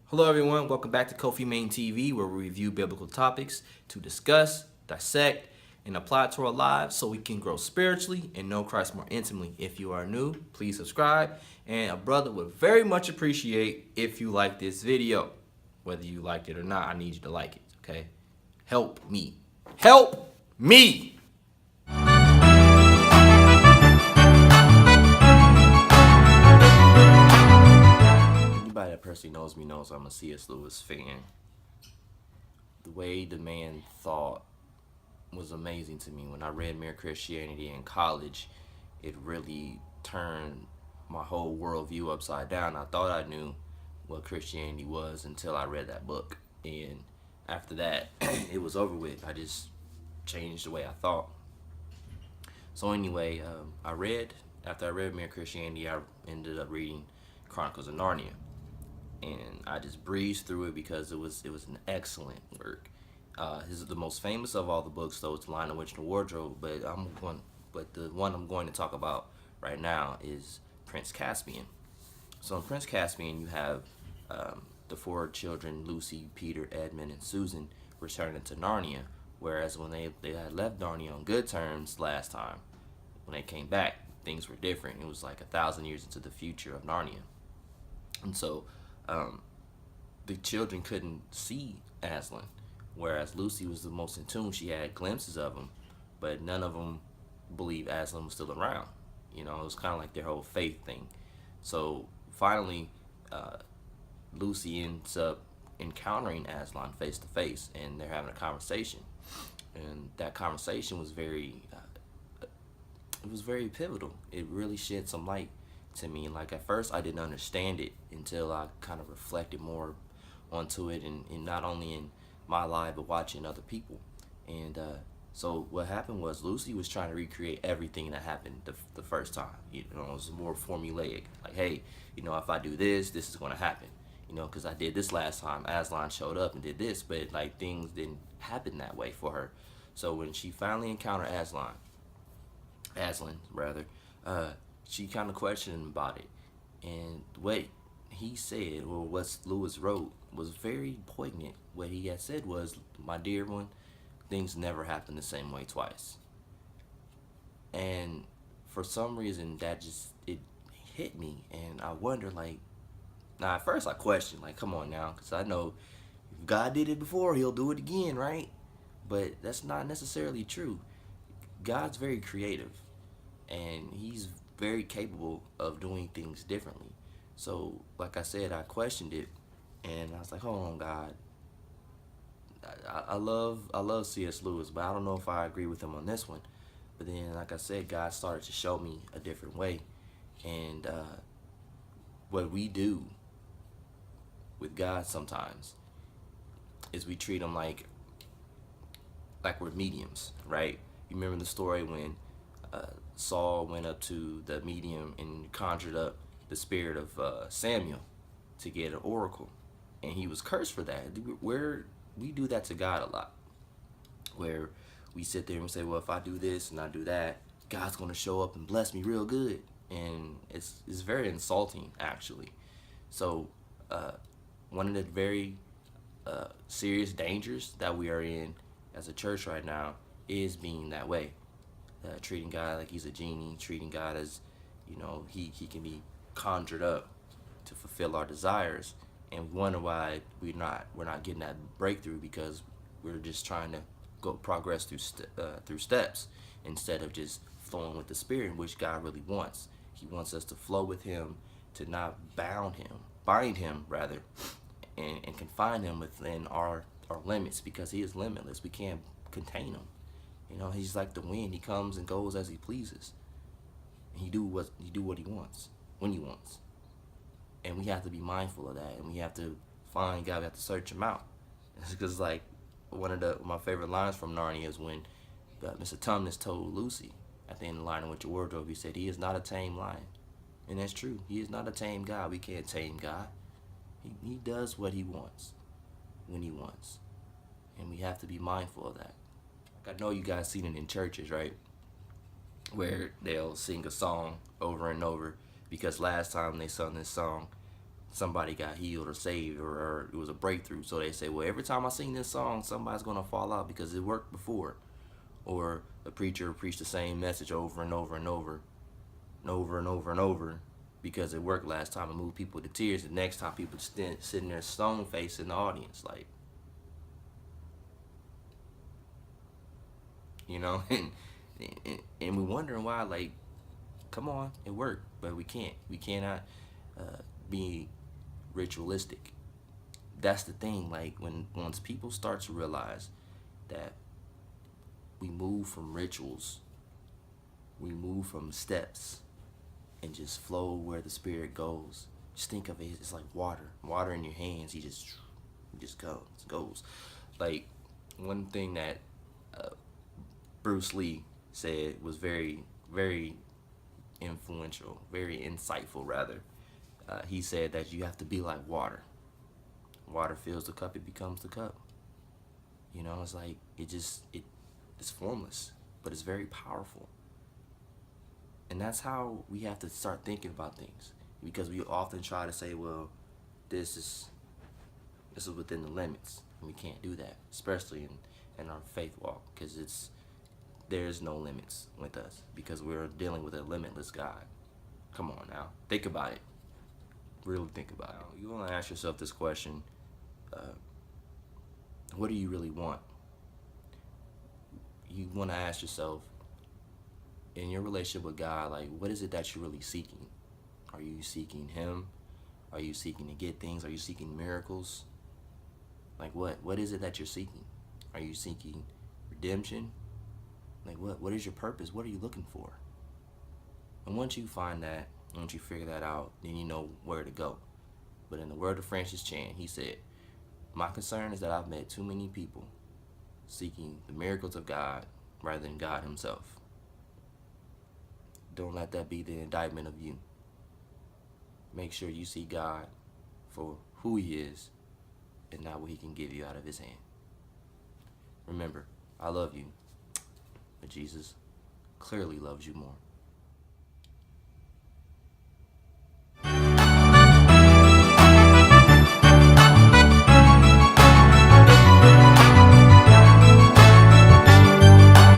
Hello, everyone. Welcome back to Kofi Main TV, where we review biblical topics to discuss, dissect, and apply it to our lives so we can grow spiritually and know Christ more intimately. If you are new, please subscribe. And a brother would very much appreciate if you like this video. Whether you liked it or not, I need you to like it, okay? Help me. Help me! Anybody that personally knows me knows I'm a C.S. Lewis fan. The way the man thought was amazing to me. When I read Mere Christianity in college, it really turned my whole worldview upside down. I thought I knew what Christianity was until I read that book. And after that, it was over with. I just changed the way I thought. So anyway, after I read Mere Christianity, I ended up reading Chronicles of Narnia. And I just breezed through it because it was an excellent work. This is the most famous of all the books, though. It's The Lion, the Witch, and the Wardrobe. But the one I'm going to talk about right now is Prince Caspian. So in Prince Caspian, you have the four children: Lucy, Peter, Edmund, and Susan, returning to Narnia. Whereas when they had left Narnia on good terms last time, when they came back, things were different. It was like 1,000 years into the future of Narnia, and so the children couldn't see Aslan, whereas Lucy was the most in tune. She had glimpses of him, but none of them believed Aslan was still around. You know, it was kind of like their whole faith thing. So finally, Lucy ends up encountering Aslan face to face, and they're having a conversation. And that conversation was it was very pivotal. It really shed some light to me. Like at first, I didn't understand it until I kind of reflected more onto it, and not only in my life but watching other people. And so what happened was Lucy was trying to recreate everything that happened the first time. You know, it was more formulaic. Like, hey, you know, if I do this, this is going to happen. You know, because I did this last time. Aslan showed up and did this, but like things didn't happen that way for her. So when she finally encountered Aslan rather, she kind of questioned him about it. And what he said, or what Lewis wrote, was very poignant. What he had said was, "My dear one, things never happen the same way twice." And for some reason, it hit me, and I wonder, like, now at first I questioned, like, come on now, because I know if God did it before, He'll do it again, right? But that's not necessarily true. God's very creative, and He's very capable of doing things differently. So, like I said, I questioned it, and I was like, hold on, God. I love C.S. Lewis, but I don't know if I agree with him on this one. But then, like I said, God started to show me a different way. And what we do with God sometimes is we treat him like we're mediums, right? You remember the story when Saul went up to the medium and conjured up the spirit of Samuel to get an oracle, and he was cursed for that. Where we do that to God a lot, where we sit there and say, well, if I do this and I do that, God's going to show up and bless me real good. And it's very insulting, actually. So one of the very serious dangers that we are in as a church right now is being that way. Treating God like he's a genie, treating God as, you know, he can be conjured up to fulfill our desires, and we wonder why we're not getting that breakthrough, because we're just trying to go progress through steps instead of just flowing with the Spirit, which God really wants. He wants us to flow with Him, to not bind him rather, and confine him within our limits, because He is limitless. We can't contain Him. You know, He's like the wind. He comes and goes as He pleases. He do what He wants when He wants. And we have to be mindful of that. And we have to find God. We have to search Him out. Because, like, one of my favorite lines from Narnia is when Mr. Tumnus told Lucy at the end of The Lion, the Witch, and the Wardrobe, he said, "He is not a tame lion." And that's true. He is not a tame God. We can't tame God. He does what He wants when He wants. And we have to be mindful of that. I know you guys seen it in churches, right? Where they'll sing a song over and over because last time they sung this song, somebody got healed or saved, or it was a breakthrough. So they say, well, every time I sing this song, somebody's gonna fall out because it worked before. Or the preacher preached the same message over and over and over and over and over and over because it worked last time and moved people to tears. The next time, people sitting there stone faced in the audience, like, you know, and we wondering why. Like, come on, it worked, but we can't. We cannot be ritualistic. That's the thing. Like, once people start to realize that we move from rituals, we move from steps, and just flow where the spirit goes. Just think of it. It's like water in your hands. He just goes. Like, one thing that uh, Bruce Lee said was very, very influential, very insightful rather. He said that you have to be like water. Water fills the cup, it becomes the cup. You know, it's like it's formless, but it's very powerful. And that's how we have to start thinking about things. Because we often try to say, well, this is this is within the limits. And we can't do that, especially in our faith walk, because there's no limits with us because we're dealing with a limitless God. Come on now, think about it. Really think about it. You want to ask yourself this question: what do you really want? You want to ask yourself, in your relationship with God, like, what is it that you're really seeking? Are you seeking Him? Are you seeking to get things? Are you seeking miracles? Like, what is it that you're seeking? Are you seeking redemption? Like, what is your purpose? What are you looking for? And once you find that, once you figure that out, then you know where to go. But in the word of Francis Chan, he said, my concern is that I've met too many people seeking the miracles of God rather than God Himself. Don't let that be the indictment of you. Make sure you see God for who He is and not what He can give you out of His hand. Remember, I love you, but Jesus clearly loves you more.